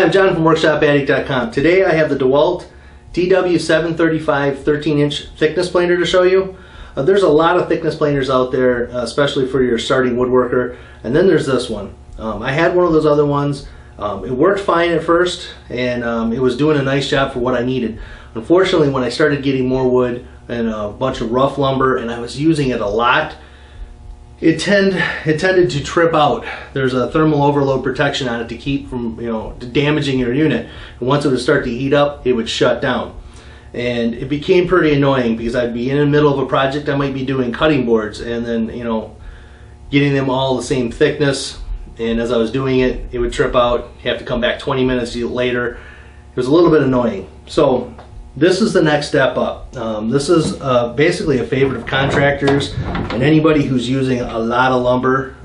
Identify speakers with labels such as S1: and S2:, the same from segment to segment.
S1: I'm John from WorkshopAddict.com. Today I have the DeWALT DW735 13-inch thickness planer to show you. There's a lot of thickness planers out there, especially for your starting woodworker, and then there's this one. I had one of those other ones. It worked fine at first, and it was doing a nice job for what I needed. Unfortunately, when I started getting more wood and a bunch of rough lumber, and I was using it a lot, it tended to trip out. There's a thermal overload protection on it to keep from damaging your unit. And once it would start to heat up, it would shut down. And it became pretty annoying because I'd be in the middle of a project. I might be doing cutting boards and then getting them all the same thickness, and as I was doing it, it would trip out. You have to come back 20 minutes later. It was a little bit annoying. So this is the next step up. This is basically a favorite of contractors and anybody who's using a lot of lumber,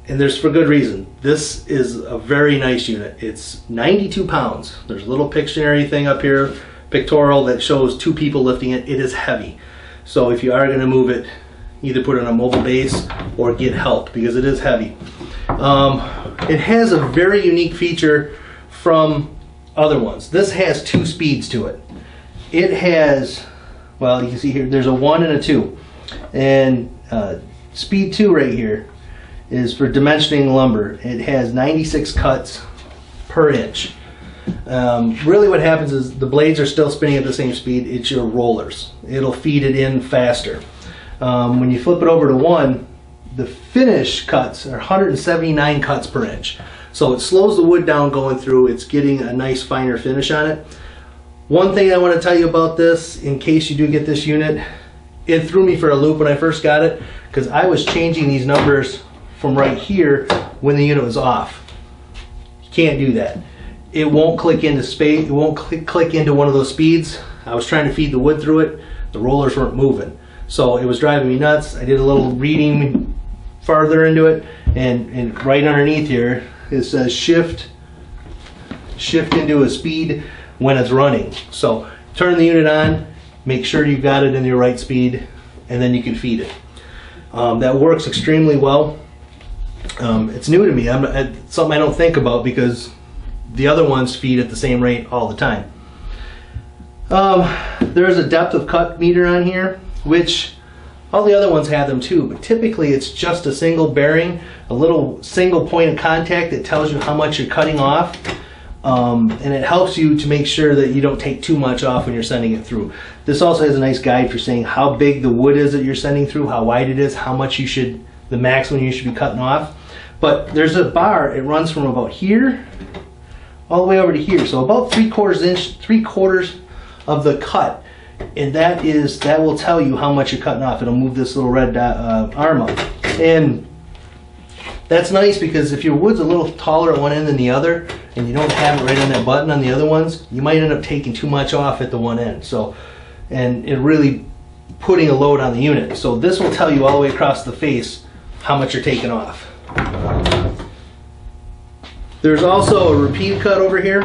S1: and there's for good reason. This is a very nice unit. It's 92 pounds. There's a little Pictionary thing up here, pictorial, that shows 2 people lifting it. It is heavy. So if you are going to move it, either put it on a mobile base or get help, because it is heavy. It has a very unique feature from other ones. This has 2 speeds to it. It has, well, you can see here, there's a 1 and a 2. And speed 2 right here is for dimensioning lumber. It has 96 cuts per inch. Really what happens is the blades are still spinning at the same speed. It's your rollers. It'll feed it in faster. When you flip it over to 1, the finish cuts are 179 cuts per inch. So it slows the wood down going through. It's getting a nice finer finish on it. One thing I want to tell you about this, in case you do get this unit, it threw me for a loop when I first got it, because I was changing these numbers from right here when the unit was off. You can't do that. It won't click into space. It won't click into one of those speeds. I was trying to feed the wood through it. The rollers weren't moving. So it was driving me nuts. I did a little reading farther into it, and right underneath here it says shift into a speed when it's running. So turn the unit on, make sure you've got it in your right speed, and then you can feed it. That works extremely well. It's new to me. It's something I don't think about because the other ones feed at the same rate all the time. There's a depth of cut meter on here, which all the other ones have them too, but typically it's just a single bearing, a little single point of contact that tells you how much you're cutting off, and it helps you to make sure that you don't take too much off when you're sending it through. This also has a nice guide for saying how big the wood is that you're sending through, how wide it is, how much you should, the maximum you should be cutting off. But there's a bar, it runs from about here all the way over to here, so about 3/4 inch, 3/4 of the cut. And that will tell you how much you're cutting off. It'll move this little red arm up. And that's nice because if your wood's a little taller at one end than the other, and you don't have it right on that button on the other ones, you might end up taking too much off at the one end. So, and it really putting a load on the unit. So this will tell you all the way across the face how much you're taking off. There's also a repeat cut over here,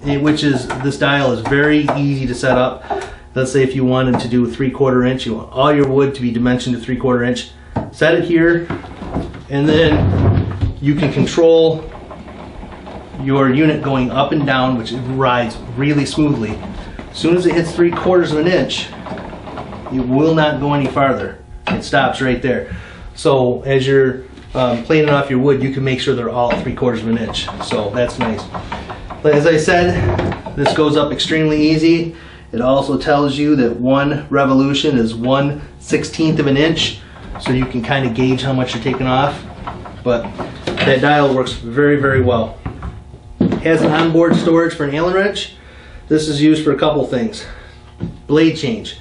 S1: which is, this dial is very easy to set up. Let's say if you wanted to do a 3/4 inch, you want all your wood to be dimensioned to 3/4 inch, set it here, and then you can control your unit going up and down, which it rides really smoothly. As soon as it hits 3/4 of an inch, it will not go any farther. It stops right there. So as you're planing off your wood, you can make sure they're all 3/4 of an inch. So that's nice. But as I said, this goes up extremely easy. It also tells you that 1 revolution is 1/16 of an inch, so you can kind of gauge how much you're taking off. But that dial works very, very well. It has an onboard storage for an Allen wrench. This is used for a couple things. Blade change.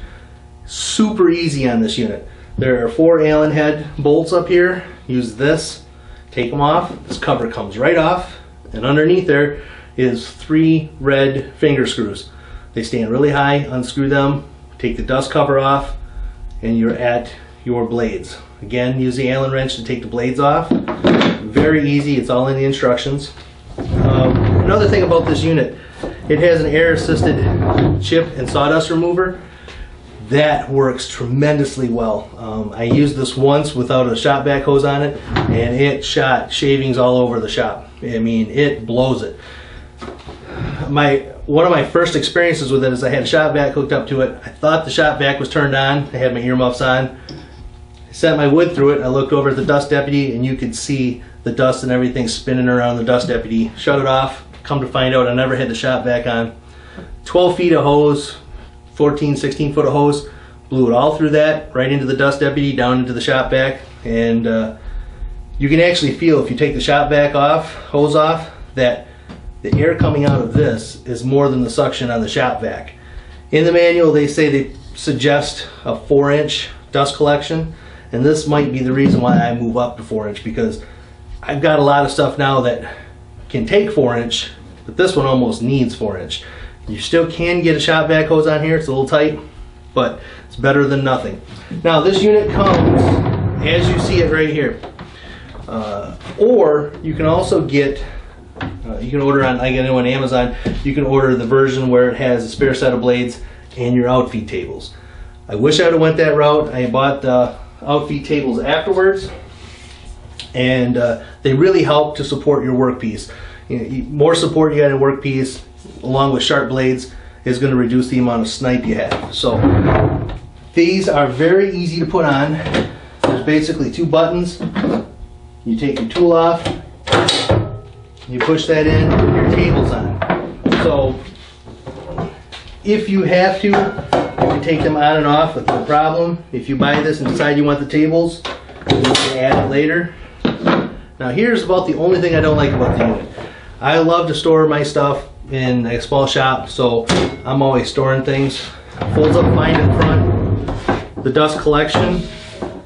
S1: Super easy on this unit. There are 4 Allen head bolts up here. Use this, take them off. This cover comes right off, and underneath there is 3 red finger screws. They stand really high. Unscrew them, take the dust cover off, and you're at your blades. Again, use the Allen wrench to take the blades off. Very easy. It's all in the instructions. Another thing about this unit, it has an air-assisted chip and sawdust remover. That works tremendously well. I used this once without a shop vac hose on it, and it shot shavings all over the shop. I mean, it blows it. One of my first experiences with it is I had a shop vac hooked up to it. I thought the shop vac was turned on. I had my earmuffs on. I sent my wood through it, and I looked over at the dust deputy, and you could see the dust and everything spinning around the dust deputy. Shut it off. Come to find out, I never had the shop vac on. 12 feet of hose, 14, 16 foot of hose, blew it all through that, right into the dust deputy, down into the shop vac. And you can actually feel, if you take the shop vac off, hose off, that the air coming out of this is more than the suction on the shop vac. In the manual, they say they suggest a 4-inch dust collection, and this might be the reason why I move up to 4-inch, because I've got a lot of stuff now that can take 4-inch, but this one almost needs 4-inch. You still can get a shop vac hose on here. It's a little tight, but it's better than nothing. Now this unit comes as you see it right here, or you can also get you can order on, I get it on Amazon, you can order the version where it has a spare set of blades and your outfeed tables. I wish I would have went that route. I bought the outfeed tables afterwards, and they really help to support your workpiece. More support you got in a workpiece, along with sharp blades, is going to reduce the amount of snipe you have. So these are very easy to put on. There's basically 2 buttons. You take your tool off, you push that in, your table's on. So if you have to, you can take them on and off with no problem. If you buy this and decide you want the tables, you can add it later. Now here's about the only thing I don't like about the unit. I love to store my stuff in a small shop, so I'm always storing things. Folds up fine in front. The dust collection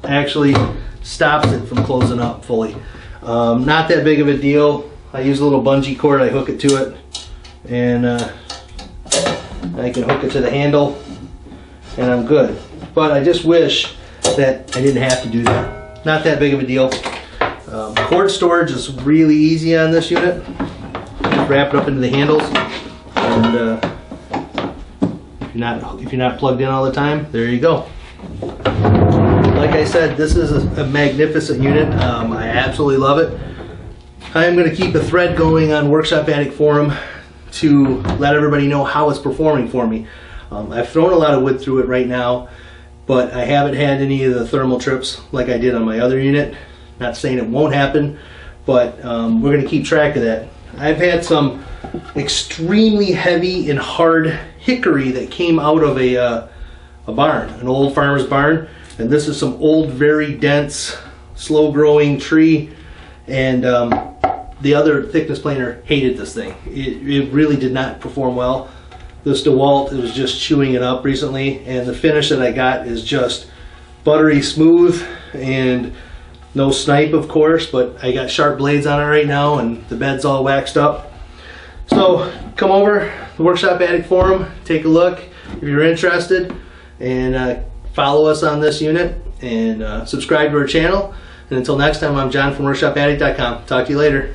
S1: actually stops it from closing up fully. Not that big of a deal. I use a little bungee cord, I hook it to it, and I can hook it to the handle, and I'm good. But I just wish that I didn't have to do that. Not that big of a deal. Cord storage is really easy on this unit. Just wrap it up into the handles, and if you're not plugged in all the time, there you go. Like I said, this is a magnificent unit. I absolutely love it. I am going to keep a thread going on Workshop Addict Forum to let everybody know how it's performing for me. I've thrown a lot of wood through it right now, but I haven't had any of the thermal trips like I did on my other unit. Not saying it won't happen, but we're going to keep track of that. I've had some extremely heavy and hard hickory that came out of a barn, an old farmer's barn, and this is some old, very dense, slow-growing tree, and the other thickness planer hated this thing. It really did not perform well. This DeWALT, it was just chewing it up recently, and the finish that I got is just buttery smooth and no snipe, of course, but I got sharp blades on it right now, and the bed's all waxed up. So come over the Workshop Addict Forum, take a look if you're interested, and follow us on this unit, and subscribe to our channel. And until next time, I'm John from WorkshopAddict.com. Talk to you later.